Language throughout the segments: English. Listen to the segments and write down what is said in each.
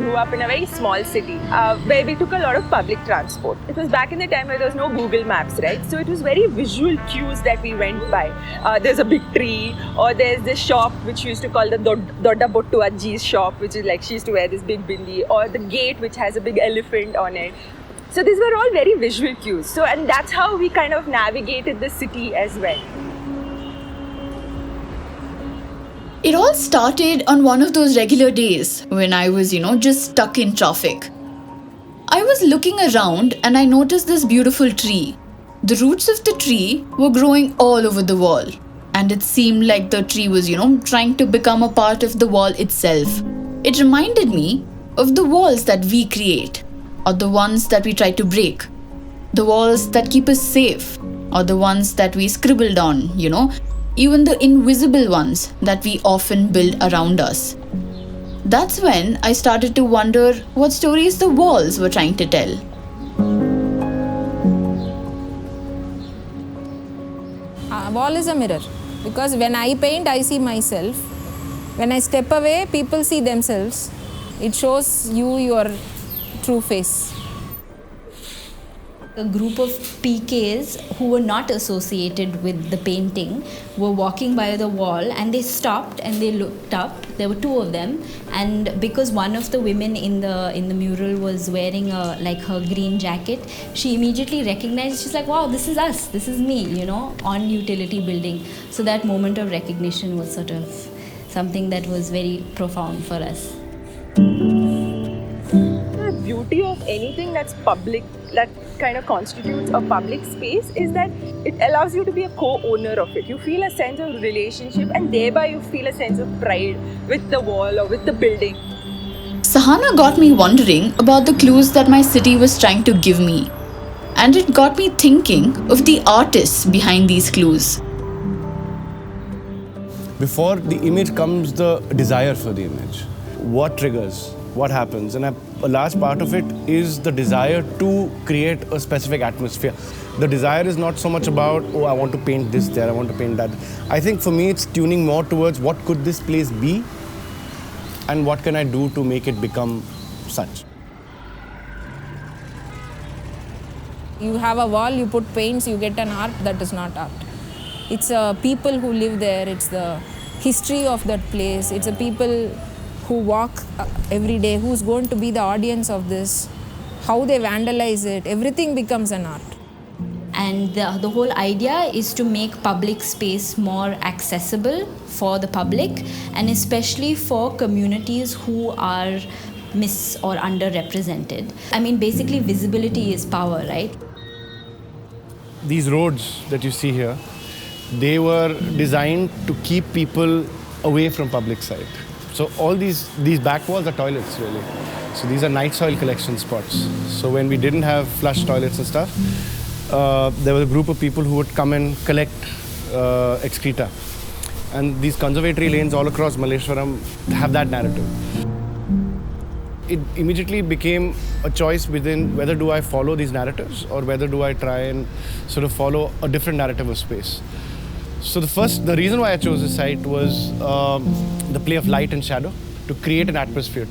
grew up in a very small city where we took a lot of public transport. It was back in the time where there was no Google Maps, right? So it was very visual cues that we went by. There's a big tree, or there's this shop which we used to call the Dodda Bottu Ajji's shop, which is like she used to wear this big bindi, or the gate which has a big elephant on it. So these were all very visual cues. So, and that's how we kind of navigated the city as well. It all started on one of those regular days when I was, just stuck in traffic. I was looking around and I noticed this beautiful tree. The roots of the tree were growing all over the wall, and it seemed like the tree was, trying to become a part of the wall itself. It reminded me of the walls that we create, or the ones that we try to break. The walls that keep us safe, or the ones that we scribbled on, even the invisible ones that we often build around us. That's when I started to wonder what stories the walls were trying to tell. A wall is a mirror, because when I paint, I see myself. When I step away, people see themselves. It shows you your true face. A group of PKs who were not associated with the painting were walking by the wall, and they stopped and they looked up. There were two of them, and because one of the women in the mural was wearing her green jacket, she immediately recognized. She's like, "Wow, this is us. This is me," on utility building. So that moment of recognition was sort of something that was very profound for us. The beauty of anything that's public, that kind of constitutes a public space, is that it allows you to be a co-owner of it. You feel a sense of relationship, and thereby you feel a sense of pride with the wall or with the building. Sahana got me wondering about the clues that my city was trying to give me. And it got me thinking of the artists behind these clues. Before the image comes the desire for the image. What triggers? What happens? And a large part of it is the desire to create a specific atmosphere. The desire is not so much about, I want to paint this there, I want to paint that. I think for me, it's tuning more towards what could this place be and what can I do to make it become such. You have a wall, you put paints, you get an art. That is not art. It's people who live there. It's the history of that place. It's the people who walk every day, who's going to be the audience of this, how they vandalize it. Everything becomes an art. And the whole idea is to make public space more accessible for the public, and especially for communities who are mis or underrepresented. I mean, basically visibility is power, right? These roads that you see here, they were designed to keep people away from public sight. So all these back walls are toilets, really. So these are night soil collection spots. So when we didn't have flush toilets and stuff, there was a group of people who would come and collect excreta. And these conservatory lanes all across Malleshwaram have that narrative. It immediately became a choice within whether do I follow these narratives or whether do I try and sort of follow a different narrative of space. So the reason why I chose this site was the play of light and shadow to create an atmosphere.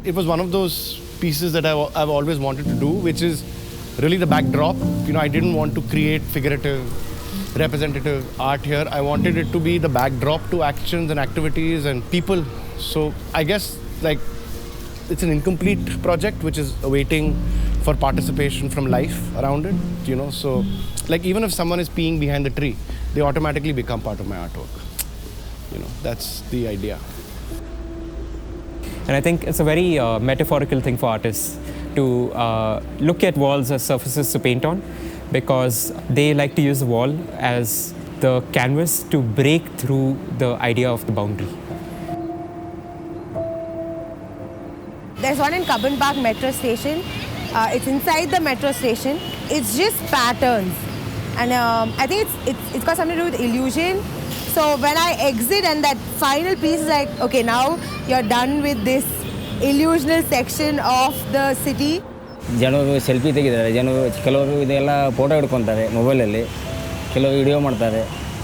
It was one of those pieces that I've always wanted to do, which is really the backdrop. I didn't want to create figurative, representative art here. I wanted it to be the backdrop to actions and activities and people. So I guess it's an incomplete project which is awaiting for participation from life around it, So even if someone is peeing behind the tree, they automatically become part of my artwork. That's the idea. And I think it's a very metaphorical thing for artists to look at walls as surfaces to paint on, because they like to use the wall as the canvas to break through the idea of the boundary. There's one in Cubbon Park metro station. It's inside the metro station. It's just patterns. And I think it's got something to do with illusion. So when I exit and that final piece is like, okay, now you're done with this illusional section of the city. ಜನರು selfie ತೆಗಿದ್ದಾರೆ, ಕೆಲವರು ಇದೆಲ್ಲ photo ಹಿಡ್ಕೊತಾರೆ ಮೊಬೈಲಲ್ಲಿ, ಕೆಲವರು video ಮಾಡ್ತಾರೆ.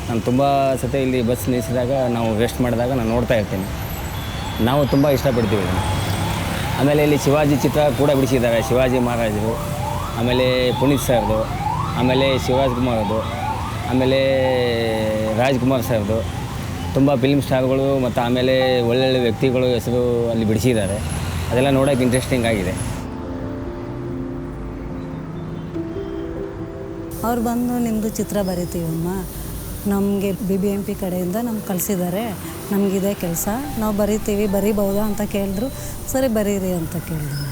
ನಾನು ತುಂಬ ಸತಿ ಇಲ್ಲಿ ಬಸ್ ನಿಲ್ಲಿಸಿದಾಗ ನಾವು ರೆಸ್ಟ್ ಮಾಡಿದಾಗ ನಾನು ನೋಡ್ತಾ ಇರ್ತೀನಿ. ನಾವು ತುಂಬ ಇಷ್ಟಪಡ್ತೀವಿ ಇದನ್ನು. ಆಮೇಲೆ ಇಲ್ಲಿ ಶಿವಾಜಿ ಚಿತ್ರ ಕೂಡ ಬಿಡಿಸಿದ್ದಾರೆ, ಶಿವಾಜಿ ಮಹಾರಾಜರು, ಆಮೇಲೆ ಪುನೀತ್ ಸರ್ದು, ಆಮೇಲೆ ಶಿವರಾಜ್ಕುಮಾರ್ದು, ಆಮೇಲೆ ರಾಜ್ಕುಮಾರ್ ಸರ್ದು, ತುಂಬ ಫಿಲ್ಮ್ ಸ್ಟಾರ್ಗಳು ಮತ್ತು ಆಮೇಲೆ ಒಳ್ಳೊಳ್ಳೆ ವ್ಯಕ್ತಿಗಳು ಹೆಸರು ಅಲ್ಲಿ ಬಿಡಿಸಿದ್ದಾರೆ. ಅದೆಲ್ಲ ನೋಡೋಕೆ ಇಂಟ್ರೆಸ್ಟಿಂಗ್ ಆಗಿದೆ. ಅವ್ರು ಬಂದು ನಿಮ್ಮದು ಚಿತ್ರ ಬರಿತೀವಮ್ಮ, ನಮಗೆ BBMP ಕಡೆಯಿಂದ ನಮ್ಗೆ ಕಳಿಸಿದ್ದಾರೆ, ನಮಗಿದೆ ಕೆಲಸ, ನಾವು ಬರಿತೀವಿ, ಬರಿಬೋದಾ ಅಂತ ಕೇಳಿದ್ರು. ಸರಿ ಬರೀರಿ ಅಂತ ಕೇಳಿದ್ರು.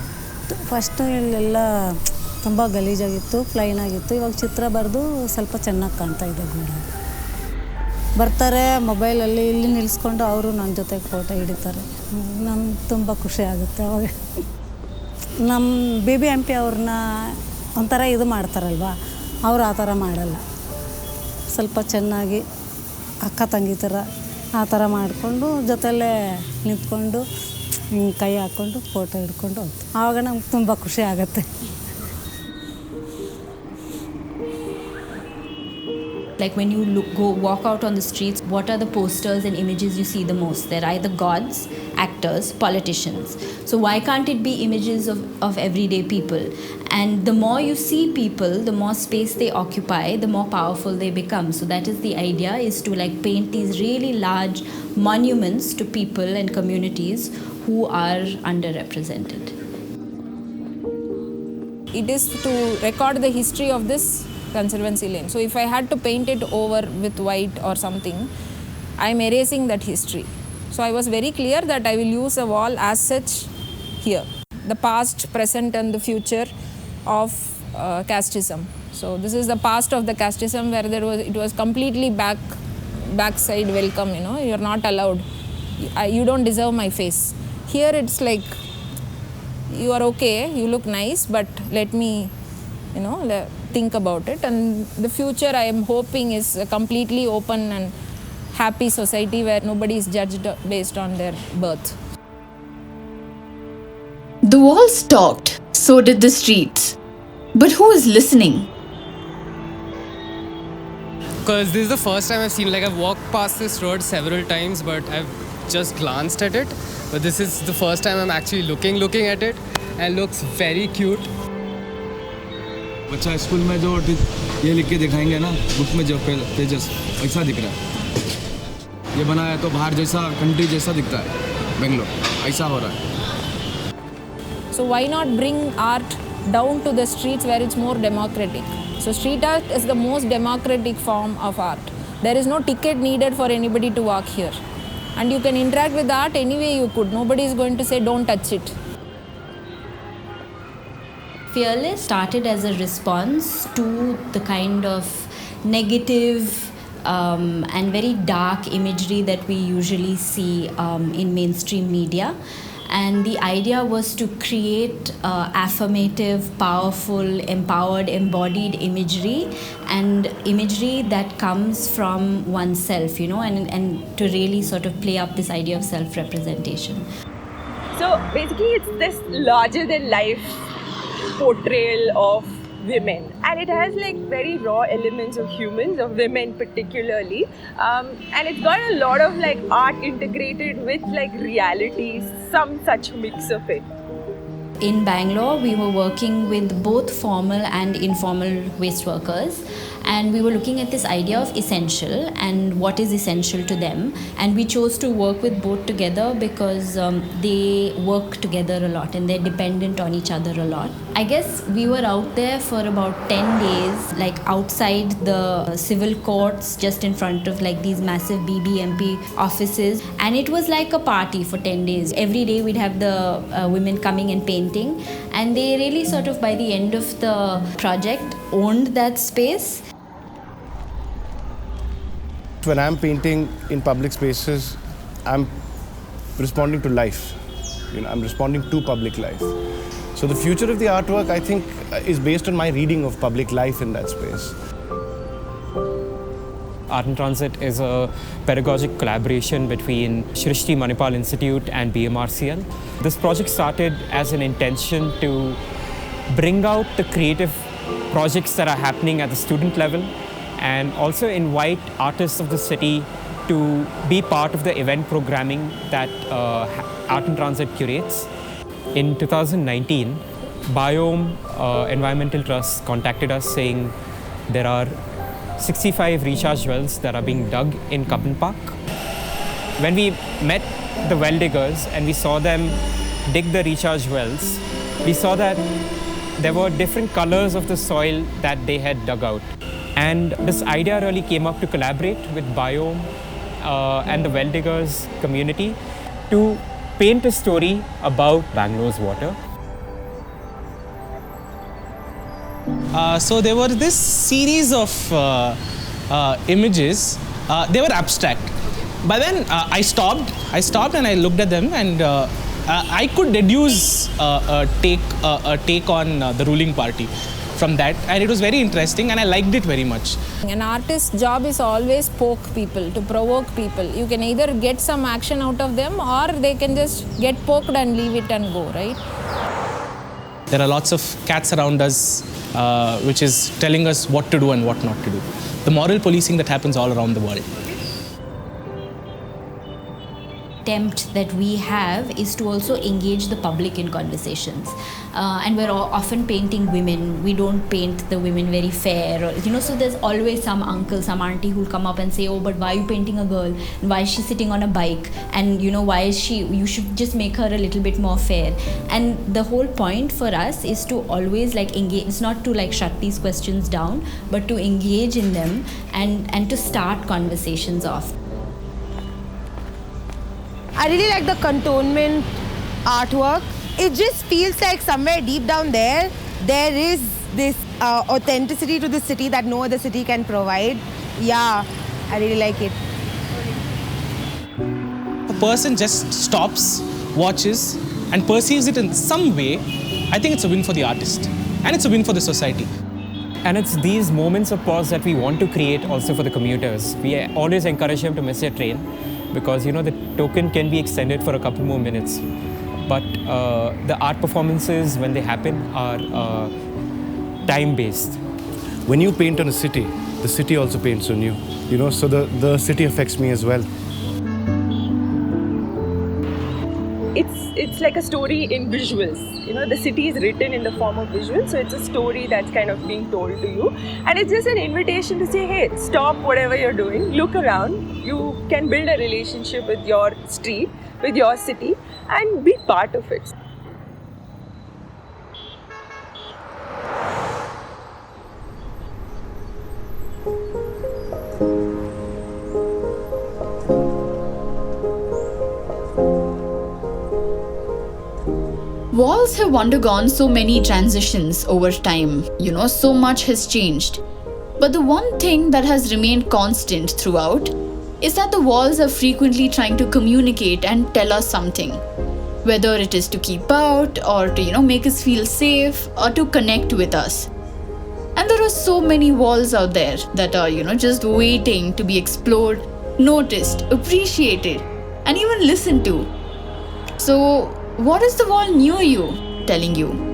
ಫಸ್ಟು ಇಲ್ಲೆಲ್ಲ ತುಂಬ ಗಲೀಜಾಗಿತ್ತು, ಪ್ಲೈನ್ ಆಗಿತ್ತು. ಇವಾಗ ಚಿತ್ರ ಬರೆದು ಸ್ವಲ್ಪ ಚೆನ್ನಾಗಿ ಕಾಣ್ತಾ ಇದೆ ಗೋಡ. ಬರ್ತಾರೆ ಮೊಬೈಲಲ್ಲಿ ಇಲ್ಲಿ ನಿಲ್ಲಿಸ್ಕೊಂಡು ಅವರು ನನ್ನ ಜೊತೆಗೆ ಫೋಟೋ ಹಿಡಿತಾರೆ. ನಮ್ಗೆ ತುಂಬ ಖುಷಿ ಆಗುತ್ತೆ ಅವಾಗ. ನಮ್ಮ BBMP ಅವ್ರನ್ನ ಒಂಥರ ಇದು ಮಾಡ್ತಾರಲ್ವ, ಅವ್ರು ಆ ಥರ ಮಾಡಲ್ಲ. ಸ್ವಲ್ಪ ಚೆನ್ನಾಗಿ ಅಕ್ಕ ತಂಗಿ ಥರ ಆ ಥರ ಮಾಡಿಕೊಂಡು ಜೊತೆಯಲ್ಲೇ ನಿಂತ್ಕೊಂಡು ಕೈ ಹಾಕ್ಕೊಂಡು ಫೋಟೋ ಹಿಡ್ಕೊಂಡು ಹೋಗ್ತೀವಿ. ಆವಾಗ ನಮ್ಗೆ ತುಂಬ ಖುಷಿ ಆಗುತ್ತೆ. Like when you walk out on the streets, what are the posters and images you see the most? They're either gods, actors, politicians. So why can't it be images of everyday people? And the more you see people, the more space they occupy, the more powerful they become. So that is the idea, is to like paint these really large monuments to people and communities who are underrepresented. It is to record the history of this Conservancy Lane. So if I had to paint it over with white or something, I'm erasing that history. So I was very clear that I will use a wall as such here. The past, present and the future of casteism. So this is the past of the casteism, where it was completely backside welcome, you know, you're not allowed. You don't deserve my face. Here it's like, you are okay, you look nice, but let me, you know, think about it. And the future I am hoping is a completely open and happy society where nobody is judged based on their birth. The walls talked, so did the streets. But who is listening? Because this is the first time I've seen, like I've walked past this road several times, but I've just glanced at it. But this is the first time I'm actually looking at it, and it looks very cute. बच्चा school में जो ये लिख के दिखाएंगे ना book में, जो पेजेस ऐसा दिख रहा है। ये बना है तो बाहर जैसा, कंट्री जैसा दिखता है, बेंगलोर ऐसा हो रहा है। So why not bring art down to the streets where it's more democratic? So street art is the most democratic form of art. There is no ticket needed for anybody to walk here. And you can interact with art any way you could. Nobody is going to say don't touch it. Fearless started as a response to the kind of negative and very dark imagery that we usually see in mainstream media. And the idea was to create affirmative, powerful, empowered, embodied imagery, and imagery that comes from oneself, you know, and to really sort of play up this idea of self-representation. So basically it's this larger than life portrayal of women, and it has like very raw elements of humans, of women particularly, and it's got a lot of like art integrated with like reality, some such mix of it. In Bangalore, we were working with both formal and informal waste workers, and we were looking at this idea of essential and what is essential to them, and we chose to work with both together because they work together a lot and they're dependent on each other a lot. I guess we were out there for about 10 days, like outside the civil courts, just in front of like these massive BBMP offices, and it was like a party for 10 days. Every day we'd have the women coming and painting, and they really sort of by the end of the project owned that space. When I'm painting in public spaces, I'm responding to life. You know, I'm responding to public life. So the future of the artwork, I think, is based on my reading of public life in that space. Art in Transit is a pedagogic collaboration between Shrishti Manipal Institute and BMRCL. This project started as an intention to bring out the creative projects that are happening at the student level and also invite artists of the city to be part of the event programming that Art in Transit curates. In 2019, Biome Environmental Trust contacted us saying there are 65 recharge wells that are being dug in Cubbon Park. When we met the well diggers and we saw them dig the recharge wells, we saw that there were different colors of the soil that they had dug out. And this idea really came up to collaborate with Biome and the well diggers community to paint a story about Bangalore's water. So there were this series of images. They were abstract. But then I stopped and I looked at them, and I could deduce a take on the ruling party from that, and it was very interesting and I liked it very much. An artist's job is always poke people, to provoke people. You can either get some action out of them or they can just get poked and leave it and go, right? There are lots of cats around us which is telling us what to do and what not to do. The moral policing that happens all around the world. Attempt that we have is to also engage the public in conversations, and we're often painting women. We don't paint the women very fair, or, so there's always some uncle, some auntie who'll come up and say, oh, but why are you painting a girl, and why is she sitting on a bike, and why is she, you should just make her a little bit more fair. And the whole point for us is to always engage. It's not to shut these questions down, but to engage in them and to start conversations off. I really like the cantonment artwork. It just feels like somewhere deep down there is this authenticity to the city that no other city can provide. Yeah, I really like it. A person just stops, watches, and perceives it in some way. I think it's a win for the artist, and it's a win for the society. And it's these moments of pause that we want to create also for the commuters. We always encourage them to miss their train, because the token can be extended for a couple more minutes. But the art performances, when they happen, are time-based. When you paint on a city, the city also paints on you. So the city affects me as well. It's like a story in visuals. The city is written in the form of visuals, so it's a story that's kind of being told to you. And it's just an invitation to say, hey, stop whatever you're doing, look around. You can build a relationship with your street, with your city, and be part of it. Walls have undergone so many transitions over time, so much has changed. But the one thing that has remained constant throughout is that the walls are frequently trying to communicate and tell us something. Whether it is to keep out, or to, make us feel safe, or to connect with us. And there are so many walls out there that are, just waiting to be explored, noticed, appreciated, and even listened to. So, what is the wall near you telling you?